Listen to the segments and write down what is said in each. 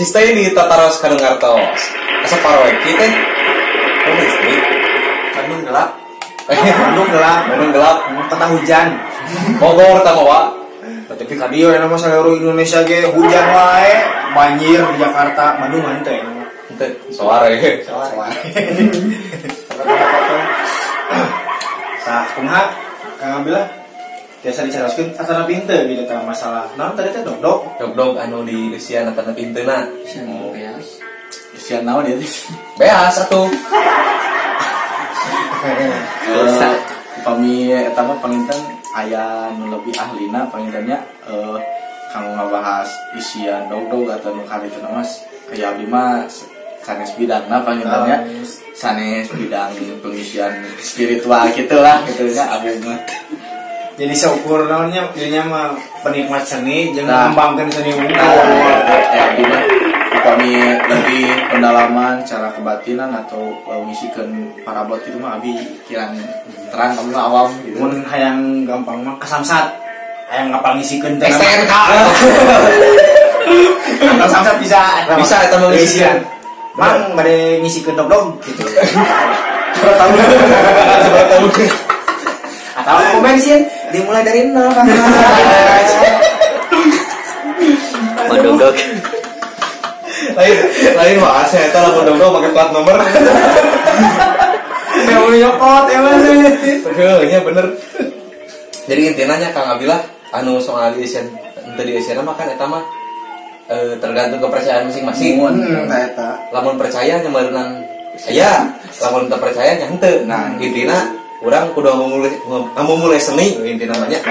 Sistem di tataros kadang ngartos. Asa paroek kita. Oh istri. Bandung gelap. Bandung gelap. Kata hujan. Bogor tama wa. Tapi kadieu nama seluruh Indonesia ge hujan wae, banjir di Jakarta, Bandung mah teh. Henteu saware. Sah kumaha? Kang Abdullah biasa dicaroskeun atana pinte gitu teh masalah. Naon tadi teh dog. Dog anu di usia atana pinteuna. Beas. Usia naon ieu? Beas atuh. Kami etama panginten aya nu lebih ahlina pangintennya kanggo ngabahas isian dog atau nu karita Mas aya abdi mah sanes bidangna pangintennya sanes bidang pengisian spiritual gitulah gitunya abdi mah jadi seukur naonnya dirinya mah penikmat seni jeung ngembangkeun seni unggul ya abdi mah kami lebih pendalaman cara kebatinan atau ngisikan parabot gitu mah abi kirang terang kami awam gitu. Mun hayang gampang mah kesamsat. Hayang ngapal ngisikeun teh STNK. Kalau samsat bisa eta mah ngisikan. Mang bade ngisikeun dog gitu. Tahu. Atau komen sih dimulai dari nol kan. Dog. lain mah saya eta lamun dong pakai plat nomor. Mau nyopot emang nya bener. Jadi intinya nya Kang Abdillah anu soal Asian teu di Asian mah kan eta mah tergantung kepercayaan masing-masing. Eta. Lamun percaya nya meureunang aya, lamun teu percaya nya henteu. Nah, intina urang kudu mulai seni intina mah nya.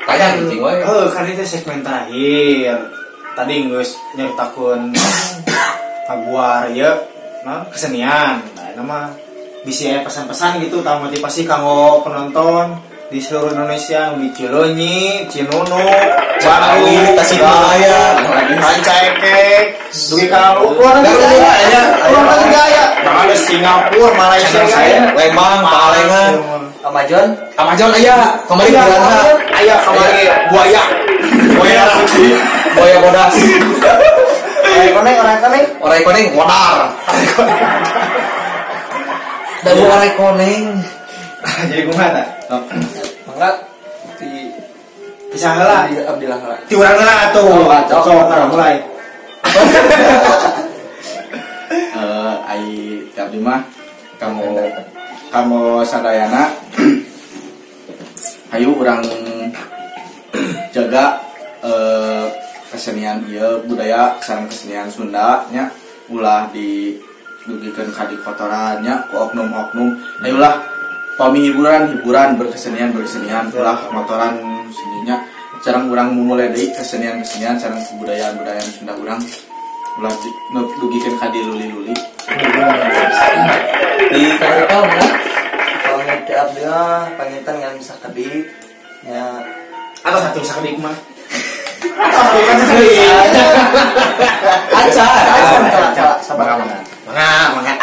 Tanya anjing wae. Kan itu segmen terakhir. Tadi geus nyeritakeun Paguar ya, kesenian. Nah, nama bisa pesan-pesan gitu, tau motivasi kanggo penonton di seluruh Indonesia, di Cileunyi, Cinunu, Bali, Tasikmalaya, Rancaikek, dugi ka luar negeri aya. Ada Singapura, Malaysia, Lembang, Pangalengan, Amajon aya, kamari Piranha, aya kamari buaya bodas. Orang koneng modar. Dan orang koneng. Jadi kumaha tah? Mangga bisa heula di Abdillah heula. Ti urang heula atuh. Sok mulai. Ai abdi mah kamu sadayana hayu urang jaga kesenian ieu budaya sareng kesenian Sunda nya ulah didugikeun ka di kotorannya ku oknum-oknum ayolah pami hiburan berkesenian ulah motoran seninya sareng urang memulai deui kesenian sareng kebudayaan Sunda urang ulah dugikeun ka di luli-luli Di kareta mah Kalau ngerti Abdillah pangitan yang bisa kedik ya atau satu sakedik mah sabar mangga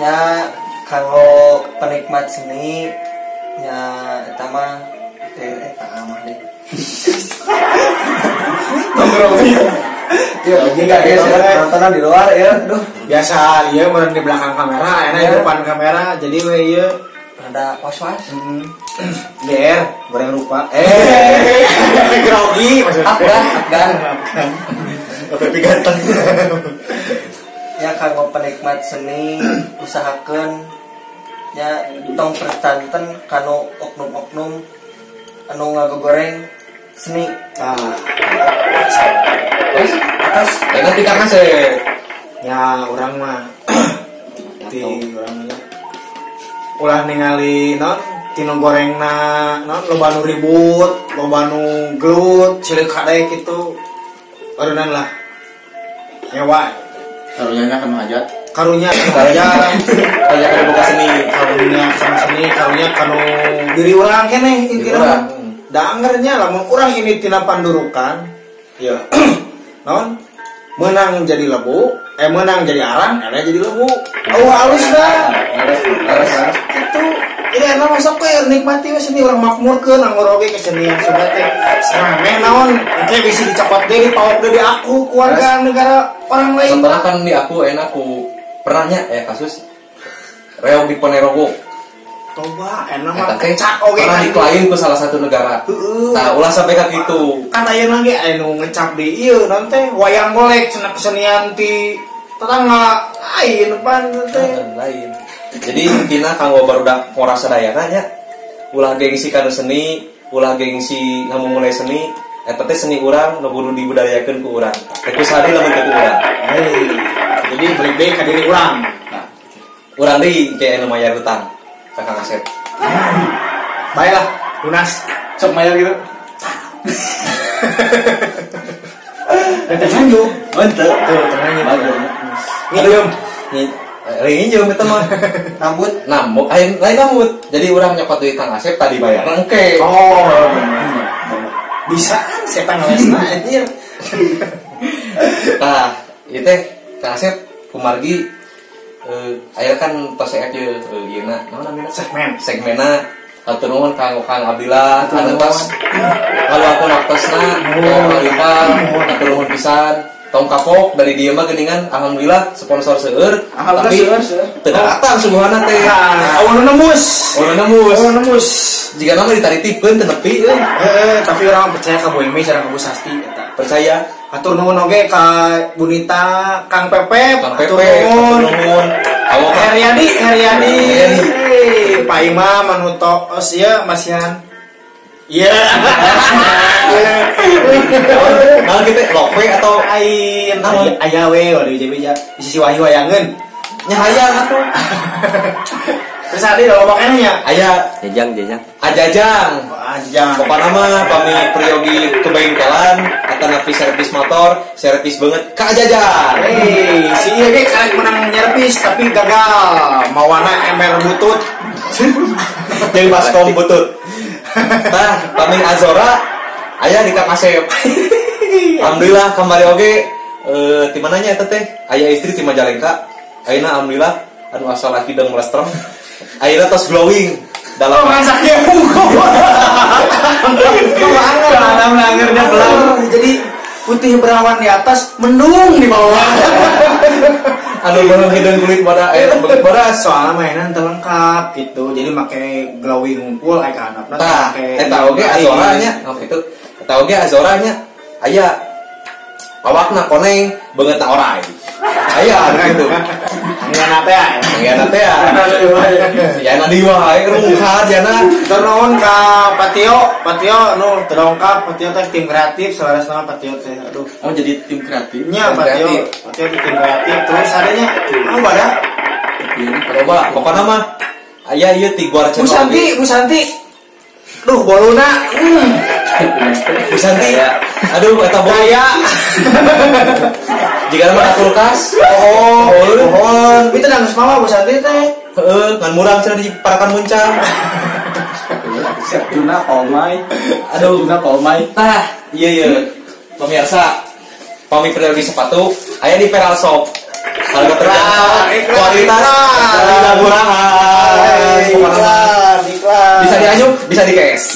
ya kalau penikmat seni ya eta mah deh ya enggak ya nontonan di luar ya aduh biasa ieu meureun di belakang kamera enak di depan kamera jadi we ieu ada was-was GR goreng rupa grogi maksudnya Afgan tapi ganteng ya kalau penikmat seni usahakeun ya tong pertanten kanu oknum-oknum anu ngagogoreng seni atas nanti karena saya ya orang mah di orang ulah ningali non tino gorengna non loba nu ribut loba nu gelut cilik kadaek kitu oreunan lah nyewa karunya kan hajat karunya karunya kan buka seni karunya kanu diri urang keneh intina da anggernya lamun urang ini tina pandurukan ya non menang jadi lebu menang jadi arang ada jadi lebu halus dah itu ini enak masuk ke nikmati wes ini orang makmur ke nanggur oke kesenian sudah teh serame naon kayak bisa dicopot deh dipawak deh di aku keluarga negara orang lain. Setelah kan di aku enak aku pernahnya kasus reog di Ponorogo. Coba enak Eta mah teh kecak oke pernah diklaim ke salah satu negara. Nah, ulah sampai ka kitu. Kan aya lagi anu ngecap di ieu nanti wayang golek cenah kesenian ti tetangga lain pan teh. Lain. Jadi intina kanggo barudak ngora sadayana nya ulah gengsi kana seni, ulah gengsi ngamumulai seni, eta teh seni urang nu kudu dibudayakeun ku urang. Teh kusari lamun teu ku urang. Jadi balik deui ka diri urang. Nah, urang deui kayak anu mayar hutang ka Kang Asep. Baiklah, lunas. Sok mayar gitu. Teh sanju. Mantap. Tuh, tenangnya. Bagus. Ngideum. Ringinjung itu mah rambut nambut lain rambut jadi orang nyokot duit Kang Asep tadi bayar rengke Oh, bisa setan ngelesna anjir. nah itu Kang Asep kumargi akhirnya kan tos aja ieu na naon namanya segmena atur nuhun Kang Abdillah anu tos kalau aku naktosna Kang atur nuhun pisan tong kapok dari dia mah geningan alhamdulillah sponsor seueur tapi teu datang subuhana teh Awan nembus. jika nama ditaritipkeun teu nepi Tapi orang percaya ka Boy Mei sareng ka Bu Sasti eta. percaya Atur nuhun oge ka Bunita, Kang Pepe, Kang atur Pepe nuhun. kalau Heriadi. Pak Imam anu tos ieu Masihan. Iya. nah kita lope atau Lain aya we waduh jadi sisi wahyu wayangeun. nyahaya atuh Terus ade lo makanya aya Jajang. ajajang aja. pokoknya mah kami periogi ke bengkelan atau napi servis motor servis banget ke ajajang Si ieu ge karek menang nyervis tapi gagal. Mawana ember butut. jadi baskom butut nah kami Azora aya di Kang Asep alhamdulillah kembali oge di mananya eta teh aya istri di Majalengka ayeuna alhamdulillah anu asal laki deung melestrom ayeuna tos glowing dalam Masaknya jadi putih berawan di atas, mendung di bawah. anu belum hidung kulit pada air beget bodas Soalnya mainan terlengkap gitu, jadi pakai glowing ngumpul kayak anak. tah eta oge azoranya itu eta oge azoranya aya awakna koneng beungeut na orai aya gitu Nggak nate ya. ngena teh ya na di wae rungkat ya na Ternuhun ka Patio nu terlengkap. Patio teh tim kreatif, selaras nama Patio teh. Aduh. Oh jadi tim kreatif. Nya Patio di tim kreatif. Terus adanya apa dah? coba pokoknya mah aya ieu ti gor Bu Santi. Duh, boluna. Bu Santi aduh eta Daya. jika mah kulkas Pohon. Itu nangis mama Bu Santi teh. heeh ngan murang cenah di parakan muncang Juna Polmai. aduh Juna Polmai. tah iya pemirsa pami periodi sepatu aya di Peral Shop harga terjangkau kualitas tidak murahan Iklan. bisa dianyuk bisa di cash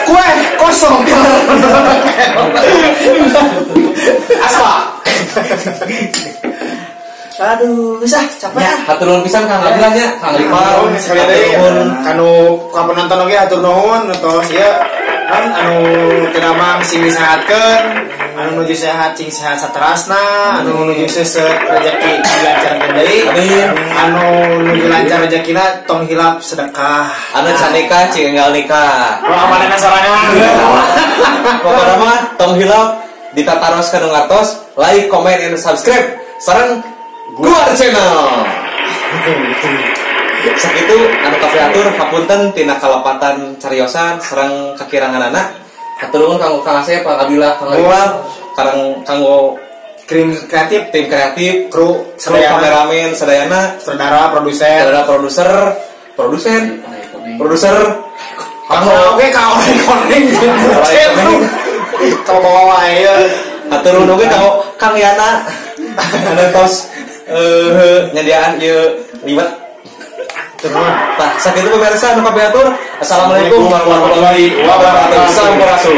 Kue kosong. asal Aduh, bisa capek ya ah. hatur nuhun pisan Kang Abdillah nya Kang Ripal Sekali hatur deui nuhun kanu ka penonton oge hatur nuhun tos ieu kan anu teu mang sing disehatkeun, anu nuju sehat cing sehat saterasna, anu nuju seuseut rezeki dilancarkeun deui. Amin. Anu nuju lancar rezekina tong hilap sedekah. anu can nikah cing enggal nikah Lo kapanana sorangan. pokoknya mah tong hilap ditataros ka nu ngartos like comment and subscribe sareng Guar Channel sakitu anu kafe atur hapunten tina kalepatan cariosan sareng kakiranganana hatur nuhun kanggo Kang Asep Kang Abdillah Kang Ripal kanggo Krim kreatif, tim kreatif kru, kameramen sadayana saudara produser. saudara produser kanggo Oke, kau koreng. Kau bawa wae. hatur nuhun oge kanggo Kang Yana anu tos nyediaan ieu liwat Turun. Tah sakitu pemirsa nu kabeh atur. Assalamualaikum warahmatullahi wabarakatuh. Salam rasul.